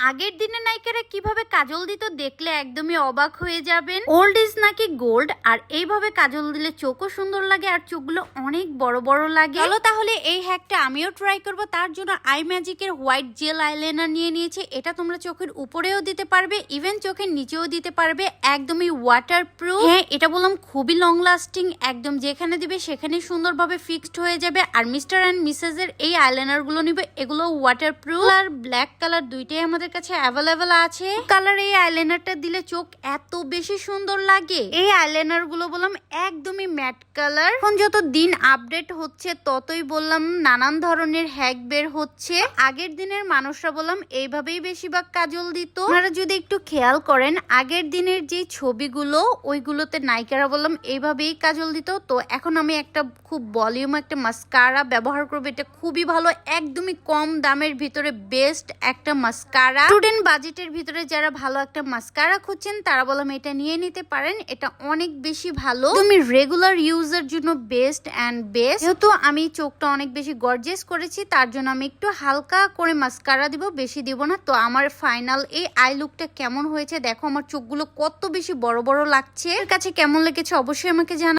আগের দিনের নায়িকারা কিভাবে কাজল দিত দেখলে একদমই অবাক হয়ে যাবেন। ওল্ড ইজ নাকি গোল্ড, আর এইভাবে কাজল দিলে চোখও সুন্দর লাগে আর চোখগুলো অনেক বড় বড় লাগে। চলো তাহলে এই হ্যাকটা আমিও ট্রাই করব। তার জন্য আই ম্যাজিকের হোয়াইট জেল আইলাইনার নিয়ে নিয়েছি। এটা তোমরা চোখের উপরেও দিতে পারবে, ইভেন চোখের নিচেও দিতে পারবে, একদমই ওয়াটার প্রুফ। হ্যাঁ, এটা বললাম খুবই লং লাস্টিং, একদম যেখানে দিবে সেখানে সুন্দরভাবে ফিক্সড হয়ে যাবে। আর মিস্টার অ্যান্ড মিসেস এর এই আইলাইনার গুলো নিবে, এগুলো ওয়াটার প্রুফ আর ব্ল্যাক কালার দুইটাই আমাদের কাছে অ্যাভেলেবেল আছে। কালার এই আইলাইনারটা দিলে চোখ এত বেশি সুন্দর লাগে। এই আইলাইনার গুলো বললাম একদমই ম্যাট কালার। এখন যত দিন আপডেট হচ্ছে ততই বললাম নানান ধরনের হ্যাক বের হচ্ছে। আগের দিনের মানুষরা বললাম এইভাবেই বেশিরভাগ কাজল দিত। আপনারা যদি একটু খেয়াল করেন আগের দিনের যে ছবিগুলো ওইগুলোতে নায়িকারা বললাম এইভাবেই কাজল দিত। তো এখন আমি একটা খুব ভলিউম একটা মাস্কারা ব্যবহার করবো। এটা খুবই ভালো, একদমই কম দামের ভিতরে বেস্ট একটা মাস্কারা। স্টুডেন্ট বাজেটের ভিতরে যারা ভালো একটা মাস্কারা খুঁজছেন তারা বললাম এটা নিয়ে নিতে পারেন। এটা অনেক বেশি ভালো, তুমি রেগুলার ইউজের জন্য বেস্ট অ্যান্ড বেস্ট। যেহেতু আমি চোখটা অনেক বেশি গর্জিয়াস করেছি তার জন্য আমি একটু হালকা করে মাস্কারা দিব, বেশি দিব না। তো আমার ফাইনাল এই আই লুকটা কেমন হয়েছে দেখো, আমার চোখগুলো কত বেশি বড় বড় লাগছে। এর কাছে কেমন লেগেছে অবশ্যই আমাকে জানাও।